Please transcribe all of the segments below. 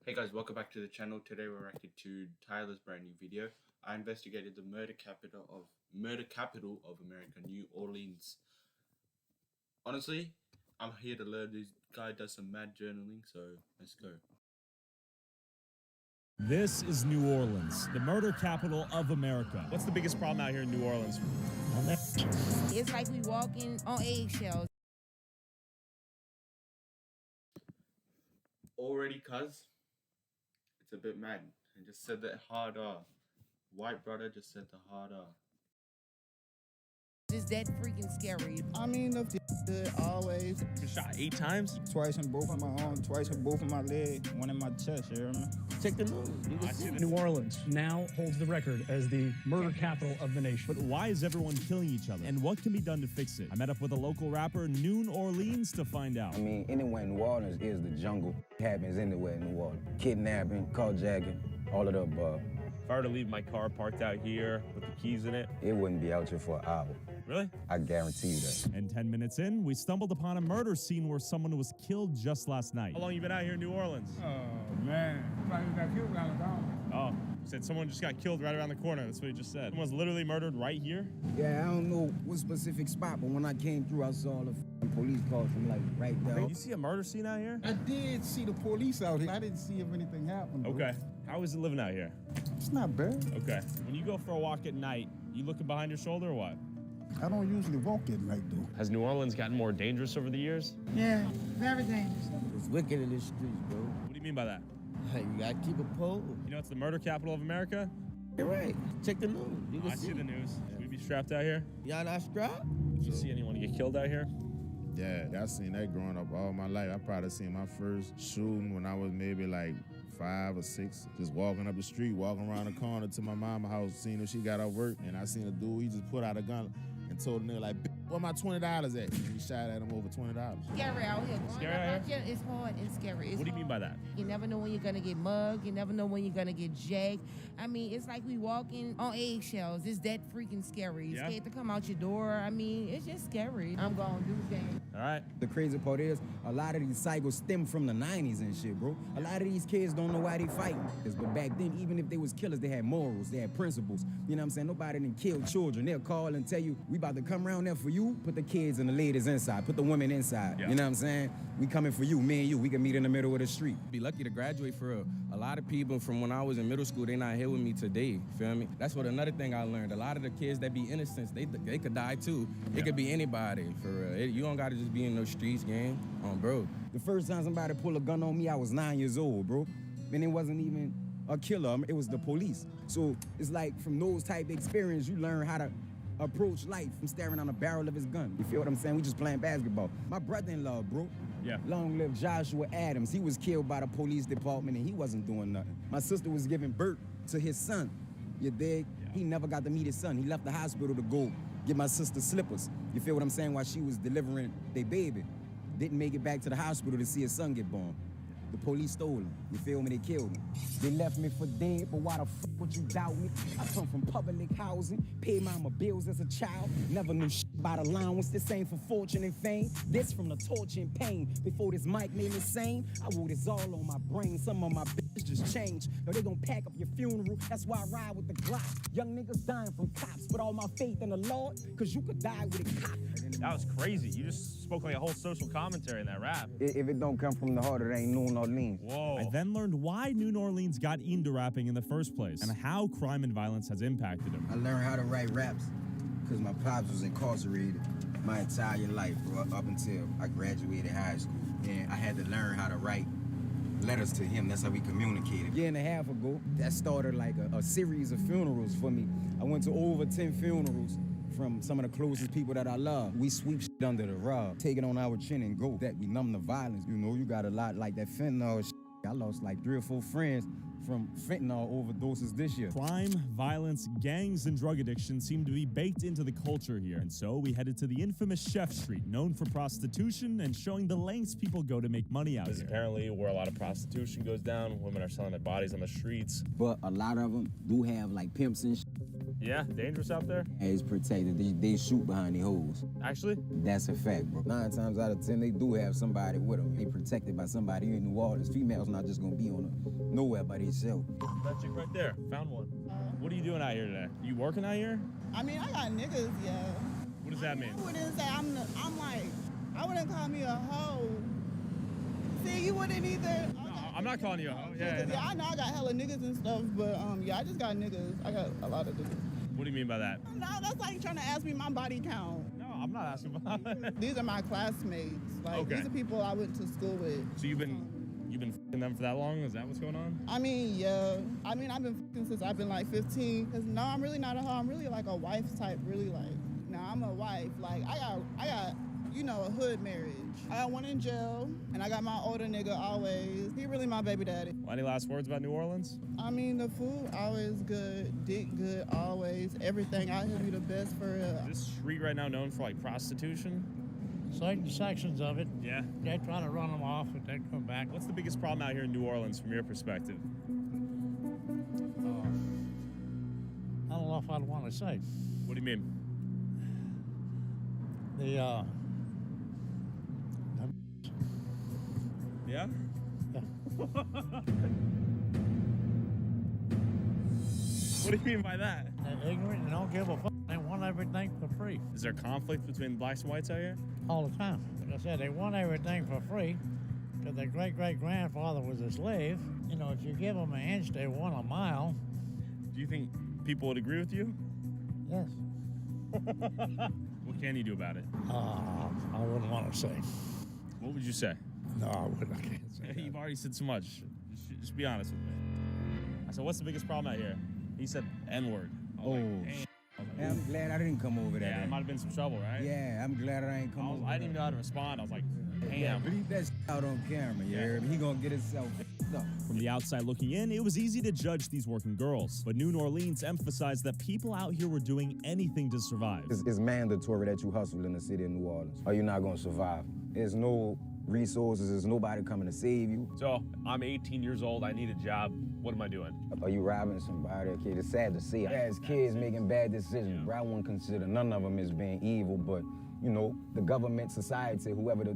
Hey guys, welcome back to the channel. Today we're reacting to Tyler's brand new video. I investigated the murder capital of America, New Orleans. Honestly, I'm here to learn. This guy does some mad journaling, so let's go. This is New Orleans, the murder capital of America. What's the biggest problem out here in New Orleans? It's like we walking on eggshells. Already, cuz it's a bit mad. I just said that hard R. White brother just said the hard R. Is that freaking scary? I mean, the good always. You shot 8 times? Twice in both of my arms, twice in both of my legs, one in my chest, you hear me? Check the news. New Orleans now holds the record as the murder capital of the nation. But why is everyone killing each other? And what can be done to fix it? I met up with a local rapper, New Orleans, to find out. I mean, anywhere in New Orleans is the jungle. It happens anywhere in New Orleans. Kidnapping, carjacking, all of the above. If I were to leave my car parked out here with the keys in it. It wouldn't be out here for an hour. Really? I guarantee you that. And 10 minutes in, we stumbled upon a murder scene where someone was killed just last night. How long you been out here in New Orleans? Oh, man. Probably got killed around the corner. Oh, you said someone just got killed right around the corner. That's what you just said. Someone was literally murdered right here? Yeah, I don't know what specific spot, but when I came through, I saw the police cars from like right there. You see a murder scene out here? I did see the police out here. I didn't see if anything happened. Bro. Okay. How is it living out here? It's not bad. Okay. When you go for a walk at night, you looking behind your shoulder or what? I don't usually walk at night, though. Has New Orleans gotten more dangerous over the years? Yeah, very dangerous. It's wicked in the streets, bro. What do you mean by that? Hey, you gotta keep a pole. You know it's the murder capital of America? You're right. Check the news. You can I see the news. Should we be strapped out here? Y'all not strapped? Did you see anyone get killed out here? Yeah, I seen that growing up all my life. I probably seen my first shooting when I was maybe like 5 or 6, just walking up the street, walking around the corner to my mama's house, seeing if she got off work, and I seen a dude, he just put out a gun and told the nigga like, where my $20 at? And he shot at him over $20. Scary out here. Scary out here? It's hard and scary. What do you mean by that? You never know when you're gonna get mugged. You never know when you're gonna get jacked. I mean, it's like we walking on eggshells. It's that freaking scary. You're scared to come out your door. I mean, it's just scary. I'm gonna do the game. All right. The crazy part is, a lot of these cycles stem from the 90s and shit, bro. A lot of these kids don't know why they fighting. But back then, even if they was killers, they had morals, they had principles. You know what I'm saying? Nobody didn't kill children. They'll call and tell you, we about to come around there for you, put the kids and the ladies inside, put the women inside. Yeah. You know what I'm saying? We coming for you, me and you. We can meet in the middle of the street. Be lucky to graduate for a lot of people from when I was in middle school. They not here with me today, feel me? That's what another thing I learned. A lot of the kids that be innocents, they could die too. It could be anybody, for real. You don't gotta just be in those streets, gang. Bro. The first time somebody pulled a gun on me, I was 9 years old, bro. And it wasn't even a killer, it was the police. So it's like from those type of experience, you learn how to approach life from staring on the barrel of his gun. You feel what I'm saying? We just playing basketball. My brother-in-law, bro. Yeah. Long live Joshua Adams. He was killed by the police department and he wasn't doing nothing. My sister was giving birth to his son. You dig? Yeah. He never got to meet his son. He left the hospital to go get my sister slippers. You feel what I'm saying? While she was delivering their baby. Didn't make it back to the hospital to see his son get born. The police stole him. You feel me? They killed him. They left me for dead, but why the fuck would you doubt me? I come from public housing, paid mama bills as a child, never knew shit about allowance. This ain't for fortune and fame. This from the torture and pain. Before this mic made me sane, I wrote this all on my brain. Some of my bitches just changed. Now they gon' pack up your funeral. That's why I ride with the Glock. Young niggas dying from cops, but all my faith in the Lord, cause you could die with a cock. That was crazy. You just spoke like a whole social commentary in that rap. If it don't come from the heart, it ain't New Orleans. Whoa. I then learned why New Orleans got into rapping in the first place and how crime and violence has impacted him. I learned how to write raps because my pops was incarcerated my entire life, bro, up until I graduated high school. And I had to learn how to write letters to him. That's how we communicated. A year and a half ago, that started like a series of funerals for me. I went to over 10 funerals from some of the closest people that I love. We sweep shit under the rug, take it on our chin and go. That we numb the violence. You know, you got a lot like that fentanyl shit. I lost like 3 or 4 friends from fentanyl overdoses this year. Crime, violence, gangs, and drug addiction seem to be baked into the culture here. And so we headed to the infamous Chef Street, known for prostitution and showing the lengths people go to make money out here. Apparently where a lot of prostitution goes down, women are selling their bodies on the streets. But a lot of them do have like pimps and shit. Yeah, dangerous out there? Yeah, it's protected. They shoot behind the holes. Actually? That's a fact, bro. 9 times out of 10, they do have somebody with them. They protected by somebody in New Orleans. Females not just gonna be on nowhere by themselves. That chick right there. Found one. What are you doing out here today? You working out here? I mean, I got niggas, yeah. What does that mean? I wouldn't say I wouldn't call me a hoe. See, you wouldn't either. No, I'm not calling you a hoe. Yeah, Yeah, I know I got hella niggas and stuff, but yeah, I just got niggas. I got a lot of niggas. What do you mean by that? No, that's like trying to ask me my body count. No, I'm not asking about it. These are my classmates. Like, Okay. these are people I went to school with. So you've been f***ing them for that long? Is that what's going on? I mean, yeah. I mean, I've been f***ing since I've been like 15. Cause no, I'm really not a hoe. I'm really like a wife type. Really like. No, I'm a wife. Like I got, you know, a hood marriage. I got one in jail, and I got my older nigga always. He really my baby daddy. Well, any last words about New Orleans? I mean, the food always good, dick good always. Everything out here be the best for real. Is this street right now known for like prostitution? Certain sections of it. Yeah. They try to run them off, but they come back. What's the biggest problem out here in New Orleans from your perspective? I don't know if I'd want to say. What do you mean? The Yeah? What do you mean by that? They're ignorant and don't give a fuck. They want everything for free. Is there conflict between blacks and whites out here? All the time. Like I said, they want everything for free because their great-great-grandfather was a slave. You know, if you give them an inch, they want a mile. Do you think people would agree with you? Yes. What can you do about it? I wouldn't want to say. What would you say? No, I wouldn't. I can't say that. You've already said so much. Just be honest with me. I said, what's the biggest problem out here? He said N-word. Oh. Yeah, I'm glad I didn't come over there. Yeah, it might have been some trouble, right? Yeah, I'm glad I ain't come over I didn't even know how to respond. I was like, Yeah, damn. bleep that out on camera, yeah. He gonna get himself up. From the outside looking in, it was easy to judge these working girls. But New Orleans emphasized that people out here were doing anything to survive. It's mandatory that you hustle in the city of New Orleans, or you're not gonna survive. There's no resources, there's nobody coming to save you. So, I'm 18 years old, I need a job. What am I doing? Are you robbing somebody? Okay, it's sad to see. As kids making bad decisions, bro, I wouldn't consider none of them as being evil, but you know, the government, society, whoever the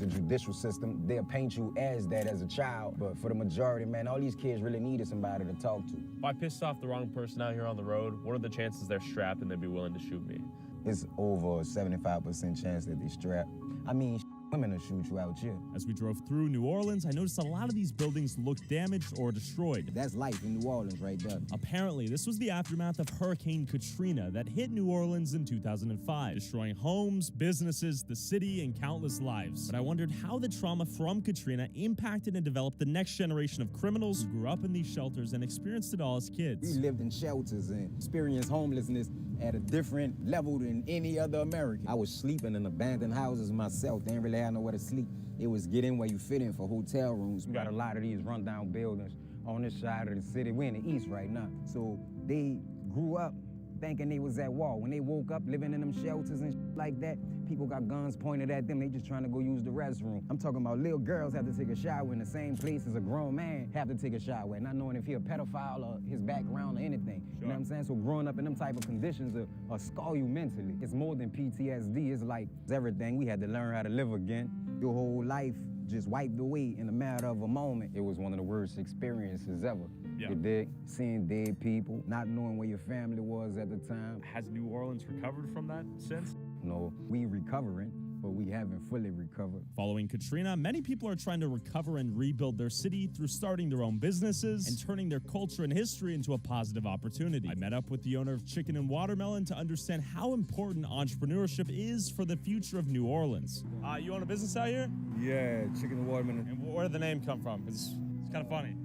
judicial system, they'll paint you as that as a child. But for the majority, man, all these kids really needed somebody to talk to. If I pissed off the wrong person out here on the road, what are the chances they're strapped and they'd be willing to shoot me? It's over a 75% chance that they strap. I mean, women will shoot you out here. As we drove through New Orleans, I noticed a lot of these buildings looked damaged or destroyed. That's life in New Orleans right there. Apparently, this was the aftermath of Hurricane Katrina that hit New Orleans in 2005, destroying homes, businesses, the city, and countless lives. But I wondered how the trauma from Katrina impacted and developed the next generation of criminals who grew up in these shelters and experienced it all as kids. We lived in shelters and experienced homelessness at a different level than any other American. I was sleeping in abandoned houses myself. They didn't really have nowhere to sleep. It was get in where you fit in for hotel rooms. We got a lot of these rundown buildings on this side of the city. We're in the east right now. So they grew up thinking they was at war. When they woke up living in them shelters and like that, people got guns pointed at them. They just trying to go use the restroom. I'm talking about little girls have to take a shower in the same place as a grown man have to take a shower, not knowing if he a pedophile or his background or anything. Sure. You know what I'm saying? So growing up in them type of conditions will scar you mentally. It's more than PTSD. It's like it's everything. We had to learn how to live again. Your whole life just wiped away in a matter of a moment. It was one of the worst experiences ever. Yeah. You dig? Seeing dead people, not knowing where your family was at the time. Has New Orleans recovered from that since? No, we recovering, but we haven't fully recovered. Following Katrina, many people are trying to recover and rebuild their city through starting their own businesses and turning their culture and history into a positive opportunity. I met up with the owner of Chicken and Watermelon to understand how important entrepreneurship is for the future of New Orleans. You own a business out here? Yeah, Chicken and Watermelon. And where did the name come from? It's kind of funny.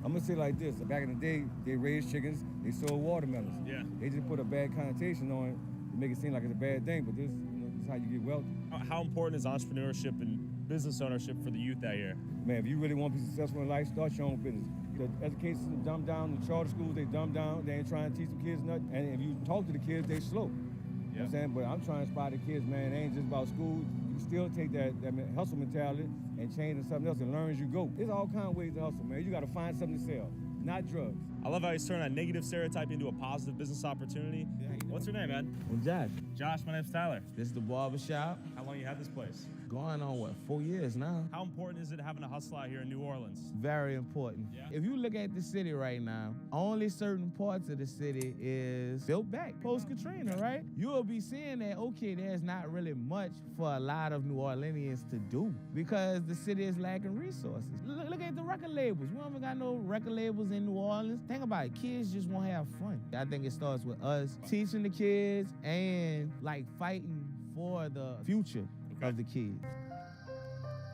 I'm gonna say it like this, back in the day, they raised chickens, they sold watermelons. Yeah. They just put a bad connotation on it to make it seem like it's a bad thing, but this is how you get wealthy. How important is entrepreneurship and business ownership for the youth out here? Man, if you really want to be successful in life, start your own business. The education system dumb down, the charter schools, they dumb down, they ain't trying to teach the kids nothing. And if you talk to the kids, they slow. You know what I'm saying? But I'm trying to inspire the kids, man, it ain't just about school. You can still take that hustle mentality and change to something else and learn as you go. There's all kinds of ways to hustle, man. You gotta find something to sell. not drugs. I love how he's turning a negative stereotype into a positive business opportunity. What's your name, man? I'm Josh. Josh, my name's Tyler. This is the barber shop. How long you had this place? Going on, what, 4 years now? How important is it having a hustle out here in New Orleans? Very important. Yeah? If you look at the city right now, only certain parts of the city is built back post-Katrina, right? You will be seeing that, okay, there's not really much for a lot of New Orleanians to do because the city is lacking resources. Look at the record labels. We don't even got no record labels in New Orleans. Think about it, kids just want to have fun. I think it starts with us teaching the kids and like fighting for the future of the kids.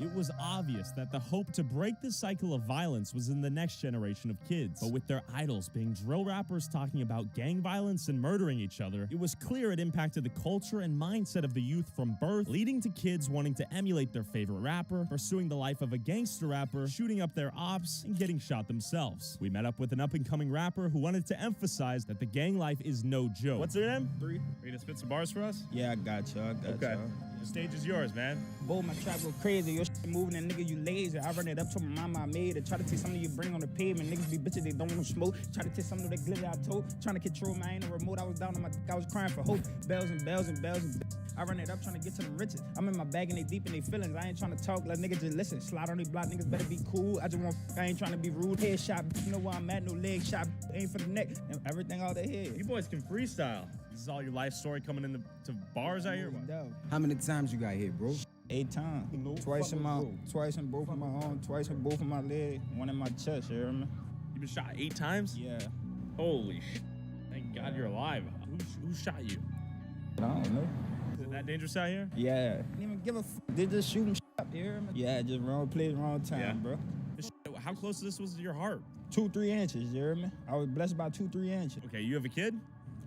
It was obvious that the hope to break the cycle of violence was in the next generation of kids. But with their idols being drill rappers talking about gang violence and murdering each other, it was clear it impacted the culture and mindset of the youth from birth, leading to kids wanting to emulate their favorite rapper, pursuing the life of a gangster rapper, shooting up their ops, and getting shot themselves. We met up with an up-and-coming rapper who wanted to emphasize that the gang life is no joke. What's their name? 3. Are you gonna spit some bars for us? Yeah, I got y'all. Okay. The stage is yours, man. Boy, my trap go crazy. Your shit moving and nigga, you lazy. I run it up to my mama I made it. Try to take something you bring on the pavement. Niggas be bitches, they don't want to smoke. Try to take something that glitter I told. Trying to control my ain't a remote. I was down on my dick, I was crying for hope. Bells and bells and bells and bells. I run it up trying to get to the riches. I'm in my bag and they deep in they feelings. I ain't trying to talk, let niggas just listen. Slide on they block, niggas better be cool. I just want, I ain't trying to be rude. Headshot, you know where I'm at, no leg shot, aim for the neck. And everything out their head. You boys can freestyle. This is all your life story coming into bars out here? How many times you got hit, bro? 8 times. Twice in both of my arms, twice in both of my legs, one in my chest, you hear me? You been shot 8 times? Yeah. Holy shit. Thank God you're alive. Who shot you? I don't know. Is it that dangerous out here? Yeah. Didn't even give a f. They just shoot and shot, you hear me? Yeah, just wrong place, wrong time, bro. How close this was to your heart? 2-3 inches, you hear me? I was blessed by 2-3 inches. Okay, you have a kid?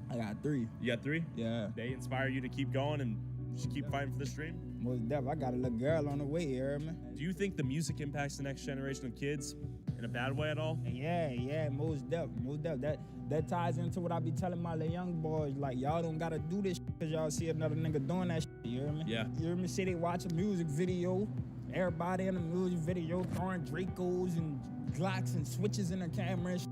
I got 3. You got 3? Yeah. They inspire you to keep going and just keep fighting for this dream? Most definitely. I got a little girl on the way, you hear me? Do you think the music impacts the next generation of kids in a bad way at all? Yeah, most definitely. That ties into what I be telling my little young boys, like, y'all don't gotta do this because y'all see another nigga doing that shit, you hear me? Yeah. You hear me? Say they watch a music video, everybody in the music video throwing Dracos and Glocks and switches in the camera and shit.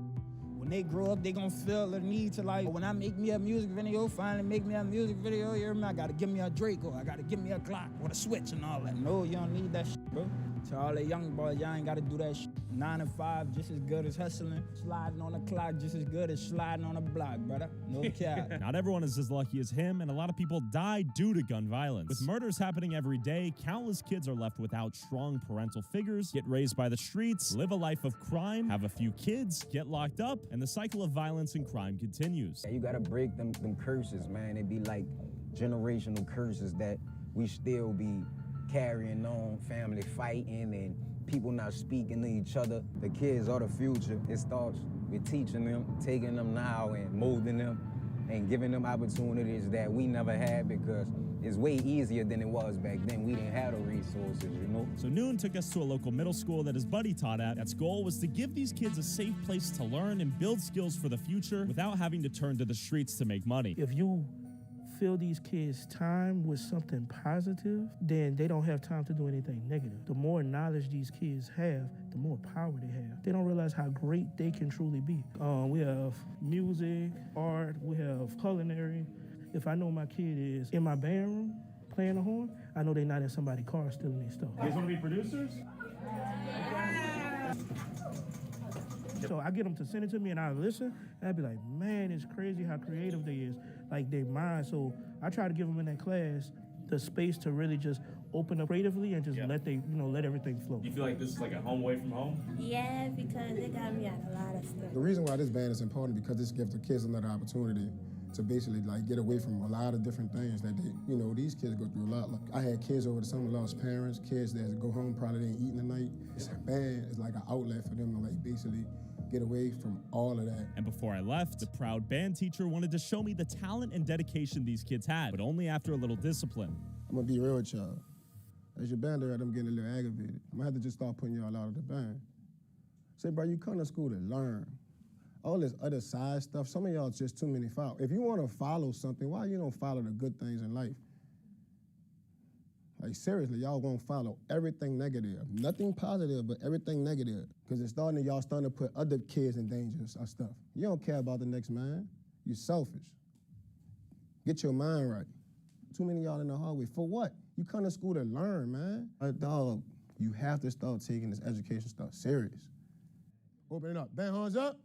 When they grow up, they gonna feel the need to, like, when I make me a music video, finally make me a music video, you hear me? I gotta give me a Draco, I gotta give me a Glock with a switch and all that. No, you don't need that shit, bro. To all the young boys, y'all ain't gotta do that shit. 9 to 5, just as good as hustling. Sliding on the clock, just as good as sliding on a block, brother. No cap. Not everyone is as lucky as him, and a lot of people die due to gun violence. With murders happening every day, countless kids are left without strong parental figures, get raised by the streets, live a life of crime, have a few kids, get locked up, and the cycle of violence and crime continues. Yeah, you gotta break them curses, man. It be like generational curses that we still be carrying on, family fighting and people not speaking to each other. The kids are the future. It starts with teaching them, taking them now and molding them and giving them opportunities that we never had because it's way easier than it was back then. We didn't have the resources, you know? So Noon took us to a local middle school that his buddy taught at. That's goal was to give these kids a safe place to learn and build skills for the future without having to turn to the streets to make money. If you fill these kids' time with something positive, then they don't have time to do anything negative. The more knowledge these kids have, the more power they have. They don't realize how great they can truly be. We have music, art, we have culinary. If I know my kid is in my band room playing the horn, I know they're not in somebody's car stealing their stuff. You guys want to be producers? So I get them to send it to me and I listen, and I'd be like, man, it's crazy how creative they is, like they mind. So I try to give them in that class the space to really just open up creatively and just let everything flow. You feel like this is like a home away from home? Yeah, because it got me out a lot of stuff. The reason why this band is important because this gives the kids another opportunity to basically like get away from a lot of different things that they, these kids go through a lot. Like I had kids over the summer lost parents, kids that go home probably didn't eat in the night. This band is like an outlet for them to like basically get away from all of that. And before I left, the proud band teacher wanted to show me the talent and dedication these kids had, but only after a little discipline. I'm gonna be real with y'all. As your band director, I'm getting a little aggravated. I'm gonna have to just start putting y'all out of the band. Say, bro, you come to school to learn. All this other side stuff, some of y'all just too many follow. If you wanna follow something, why you don't follow the good things in life? Like seriously, y'all gonna follow everything negative. Nothing positive, but everything negative. Because y'all starting to put other kids in danger or stuff. You don't care about the next man. You're selfish. Get your mind right. Too many of y'all in the hallway. For what? You come to school to learn, man. Dog, you have to start taking this education stuff serious. Open it up. Bang, hands up.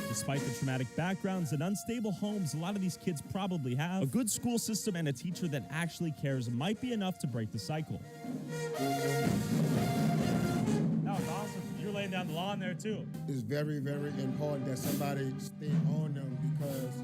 Despite the traumatic backgrounds and unstable homes a lot of these kids probably have, a good school system and a teacher that actually cares might be enough to break the cycle. That was awesome. You're laying down the lawn there too. It's very, very important that somebody stay on them because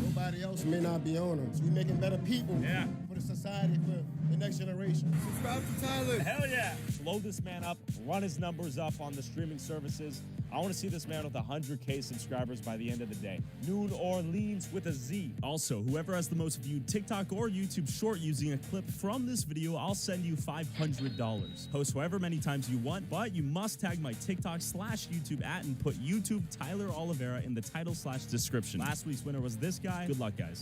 nobody else may not be on them. So we're making better people for the society, for the next generation. Subscribe to Tyler. Hell yeah. Blow this man up, run his numbers up on the streaming services. I want to see this man with 100K subscribers by the end of the day. New Orleans with a Z. Also, whoever has the most viewed TikTok or YouTube short using a clip from this video, I'll send you $500. Post however many times you want, but you must tag my TikTok/YouTube @ and put YouTube Tyler Oliviera in the title/description. Last week's winner was this guy. Good luck, guys.